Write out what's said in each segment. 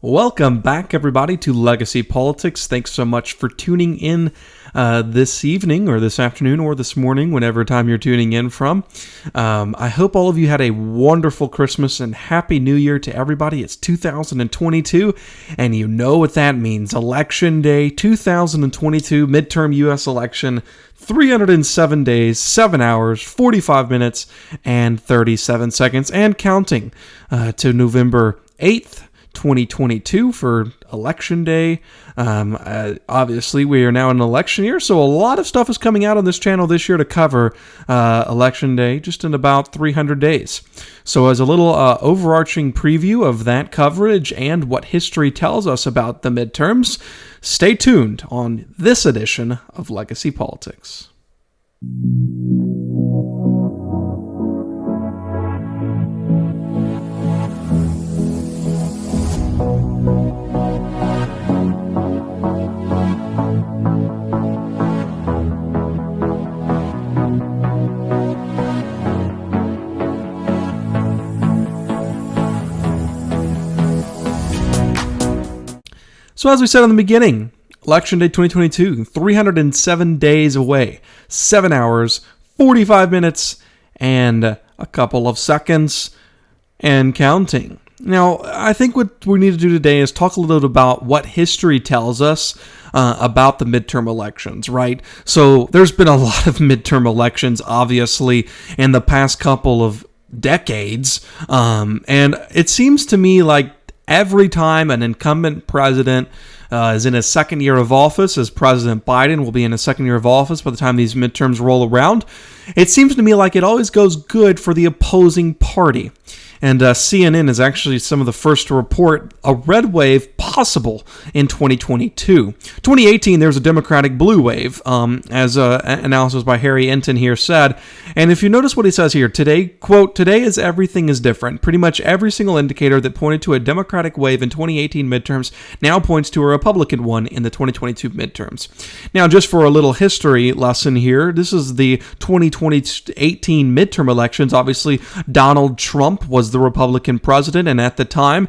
Welcome back, everybody, to Legacy Politics. Thanks so much for tuning in this evening or this afternoon or this morning, whenever time you're tuning in from. I hope all of you had a wonderful Christmas and Happy New Year to everybody. It's 2022, and you know what that means. Election Day 2022, midterm U.S. election, 307 days, 7 hours, 45 minutes, and 37 seconds, and counting to November 8th. 2022 for Election Day. Obviously, we are now in an election year, so a lot of stuff is coming out on this channel this year to cover Election Day just in about 300 days. So as a little overarching preview of that coverage and what history tells us about the midterms, stay tuned on this edition of Legacy Politics. So as we said in the beginning, Election Day 2022, 307 days away, 7 hours, 45 minutes, and a couple of seconds, and counting. Now, I think what we need to do today is talk a little bit about what history tells us about the midterm elections, right? So there's been a lot of midterm elections, obviously, in the past couple of decades, and it seems to me like every time an incumbent president is in his second year of office, as President Biden will be in his second year of office by the time these midterms roll around, it seems to me like it always goes good for the opposing party. And CNN is actually some of the first to report a red wave possible in 2022. 2018, there's a Democratic blue wave, as analysis by Harry Enton here said. And if you notice what he says here, today, quote, "Today is everything is different. Pretty much every single indicator that pointed to a Democratic wave in 2018 midterms now points to a Republican one in the 2022 midterms." Now, just for a little history lesson here, this is the 2018 midterm elections. Obviously, Donald Trump was the Republican president, and at the time,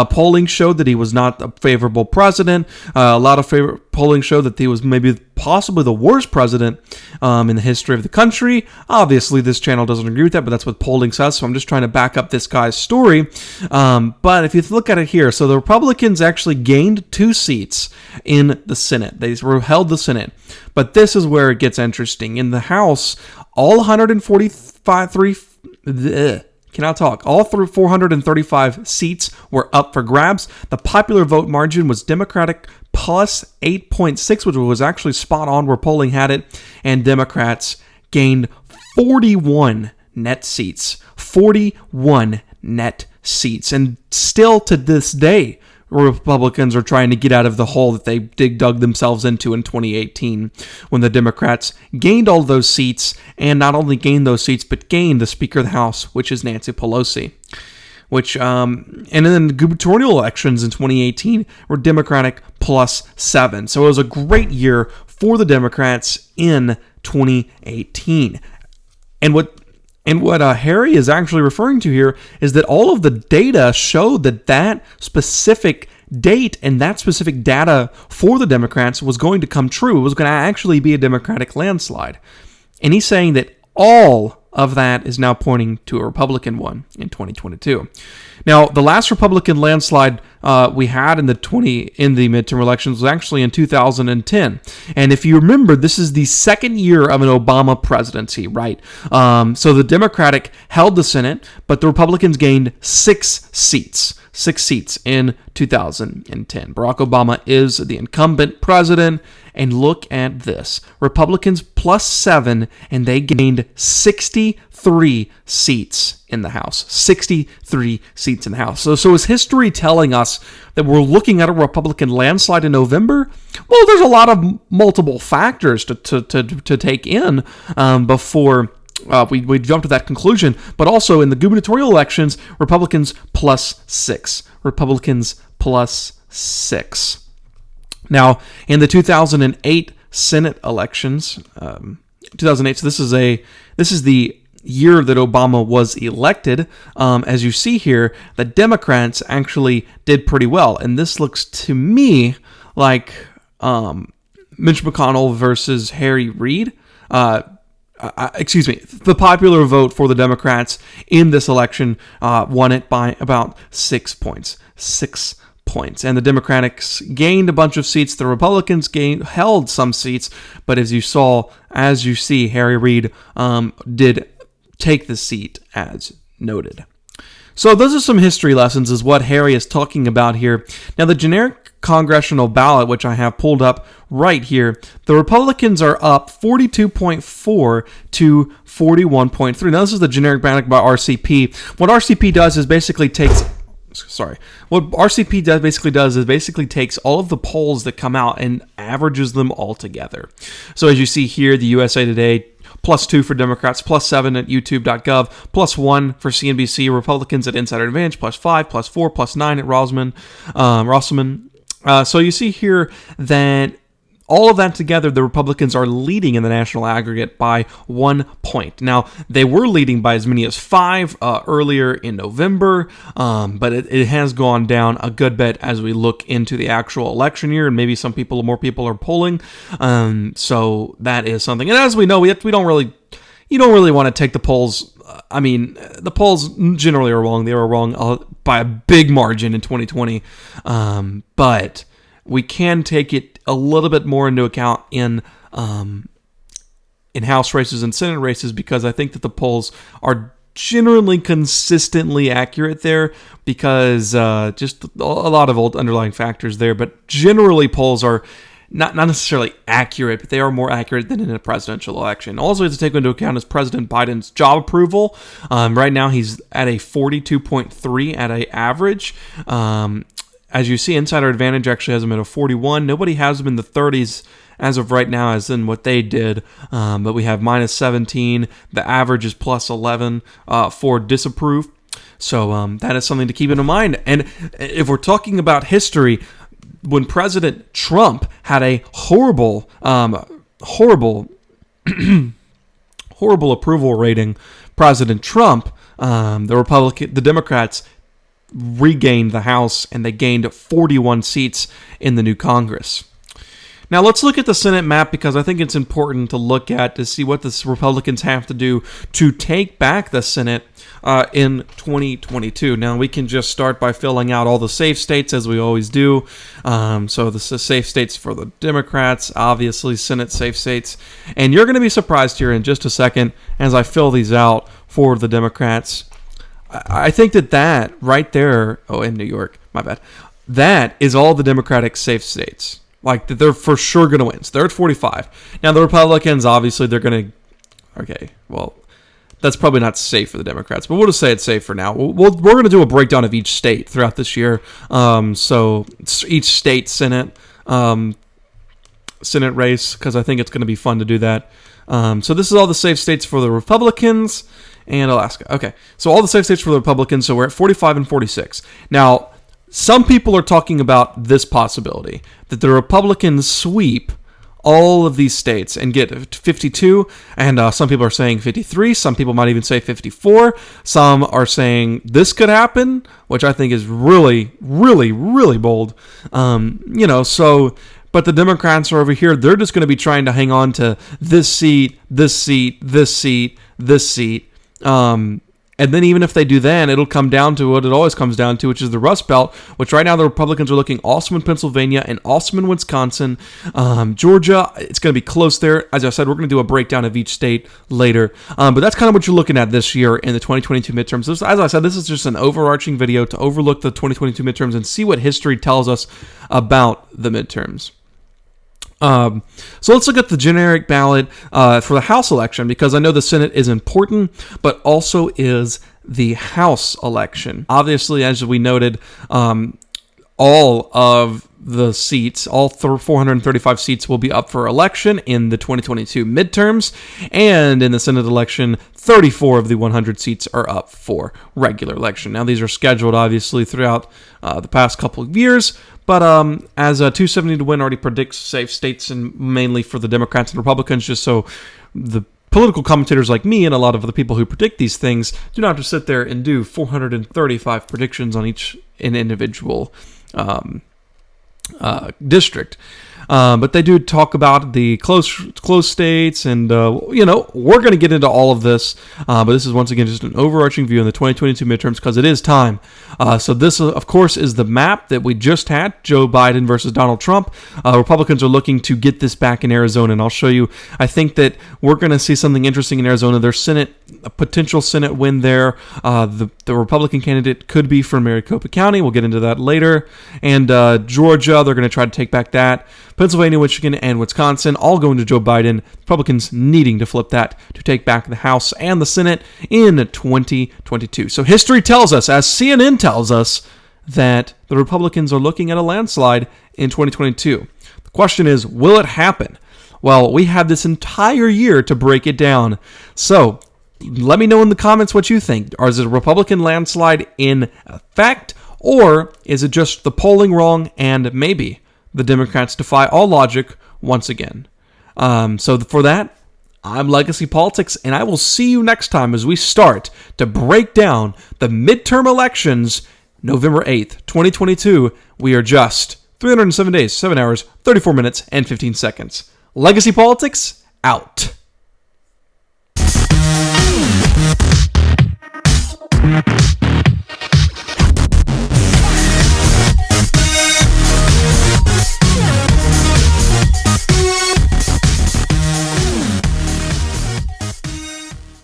polling showed that he was not a favorable president. A lot of polling showed that he was maybe possibly the worst president in the history of the country. Obviously, this channel doesn't agree with that, but that's what polling says, so I'm just trying to back up this guy's story. But if you look at it here, so the Republicans actually gained 2 seats in the Senate. They held the Senate. But this is where it gets interesting. In the House, all 435 seats were up for grabs. The popular vote margin was Democratic plus 8.6, which was actually spot on where polling had it, and Democrats gained 41 net seats. 41 net seats. And still to this day, Republicans are trying to get out of the hole that they dug themselves into in 2018 when the Democrats gained all those seats, and not only gained those seats, but gained the Speaker of the House, which is Nancy Pelosi. And then the gubernatorial elections in 2018 were Democratic plus 7. So it was a great year for the Democrats in 2018. And what Harry is actually referring to here is that all of the data showed that specific date and that specific data for the Democrats was going to come true. It was going to actually be a Democratic landslide. And he's saying that all of that is now pointing to a Republican one in 2022. Now, the last Republican landslide we had in the midterm elections was actually in 2010. And if you remember, this is the second year of an Obama presidency, right? So the Democratic held the Senate, but the Republicans gained 6 seats. 6 seats in 2010. Barack Obama is the incumbent president. And look at this. Republicans plus 7, and they gained 63 seats in the House. 63 seats in the House. So is history telling us that we're looking at a Republican landslide in November? Well, there's a lot of multiple factors to take in before we jump to that conclusion. But also in the gubernatorial elections, Republicans plus 6. Republicans plus 6. Now, in the 2008 Senate elections, 2008. So this is the year that Obama was elected, as you see here, the Democrats actually did pretty well. And this looks to me like Mitch McConnell versus Harry Reid. The popular vote for the Democrats in this election won it by about 6 points. 6 points. And the Democrats gained a bunch of seats. The Republicans held some seats. But as you see, Harry Reid did take the seat as noted. So those are some history lessons is what Harry is talking about here. Now the generic congressional ballot, which I have pulled up right here, the Republicans are up 42.4 to 41.3. Now this is the generic ballot by RCP. What RCP does is basically takes takes all of the polls that come out and averages them all together. So as you see here, the USA Today, +2 for Democrats, +7 at youtube.gov, +1 for CNBC, Republicans at Insider Advantage, +5, +4, +9 at Rossman. So you see here that all of that together, the Republicans are leading in the national aggregate by 1 point. Now, they were leading by as many as 5 earlier in November, but it has gone down a good bit as we look into the actual election year, and maybe more people are polling. So that is something. And as we know, you don't really want to take the polls. I mean, the polls generally are wrong. They were wrong by a big margin in 2020, but we can take it a little bit more into account in House races and Senate races, because I think that the polls are generally consistently accurate there, because just a lot of old underlying factors there. But generally, polls are not necessarily accurate, but they are more accurate than in a presidential election. Also, to take into account is President Biden's job approval. Right now, he's at a 42.3 at an average. As you see, Insider Advantage actually has him at a 41. Nobody has him in the 30s as of right now, as in what they did. But we have -17. The average is +11 for disapprove. So that is something to keep in mind. And if we're talking about history, when President Trump had a horrible approval rating, President Trump, the Democrats regained the House, and they gained 41 seats in the new Congress. Now let's look at the Senate map, because I think it's important to look at to see what the Republicans have to do to take back the Senate in 2022. Now we can just start by filling out all the safe states as we always do. So the safe states for the Democrats, obviously Senate safe states. And you're going to be surprised here in just a second as I fill these out for the Democrats. I think that right there, in New York, my bad, that is all the Democratic safe states. Like, they're for sure going to win. So they're at 45. Now, the Republicans, obviously, they're going to, okay, well, that's probably not safe for the Democrats, but we'll just say it's safe for now. We're going to do a breakdown of each state throughout this year. So each state Senate race, because I think it's going to be fun to do that. So this is all the safe states for the Republicans and Alaska. Okay, so all the safe states for the Republicans, so we're at 45 and 46. Now, some people are talking about this possibility, that the Republicans sweep all of these states and get 52, and some people are saying 53, some people might even say 54, some are saying this could happen, which I think is really, really, really bold. But the Democrats are over here, they're just going to be trying to hang on to this seat, this seat, this seat, this seat. And then even if they do that, it'll come down to what it always comes down to, which is the Rust Belt, which right now the Republicans are looking awesome in Pennsylvania and awesome in Wisconsin. Georgia, it's going to be close there. As I said, we're going to do a breakdown of each state later. But that's kind of what you're looking at this year in the 2022 midterms. As I said, this is just an overarching video to overlook the 2022 midterms and see what history tells us about the midterms. So let's look at the generic ballot for the House election, because I know the Senate is important, but also is the House election. Obviously, as we noted, all of the seats, all 435 seats will be up for election in the 2022 midterms, and in the Senate election, 34 of the 100 seats are up for regular election. Now, these are scheduled, obviously, throughout the past couple of years, but as 270 to win already predicts safe states, and mainly for the Democrats and Republicans, just so the political commentators like me and a lot of the people who predict these things do not have to sit there and do 435 predictions on each individual district. But they do talk about the close states, and we're going to get into all of this. But this is once again just an overarching view in the 2022 midterms because it is time. So this, of course, is the map that we just had: Joe Biden versus Donald Trump. Republicans are looking to get this back in Arizona, and I'll show you. I think that we're going to see something interesting in Arizona. Their a potential Senate win there. The Republican candidate could be from Maricopa County. We'll get into that later. And Georgia, they're going to try to take back that. Pennsylvania, Michigan, and Wisconsin all going to Joe Biden. Republicans needing to flip that to take back the House and the Senate in 2022. So history tells us, as CNN tells us, that the Republicans are looking at a landslide in 2022. The question is, will it happen? Well, we have this entire year to break it down. So let me know in the comments what you think. Is it a Republican landslide in effect, or is it just the polling wrong and maybe the Democrats defy all logic once again? So for that, I'm Legacy Politics, and I will see you next time as we start to break down the midterm elections, November 8th, 2022. We are just 307 days, 7 hours, 34 minutes, and 15 seconds. Legacy Politics, out.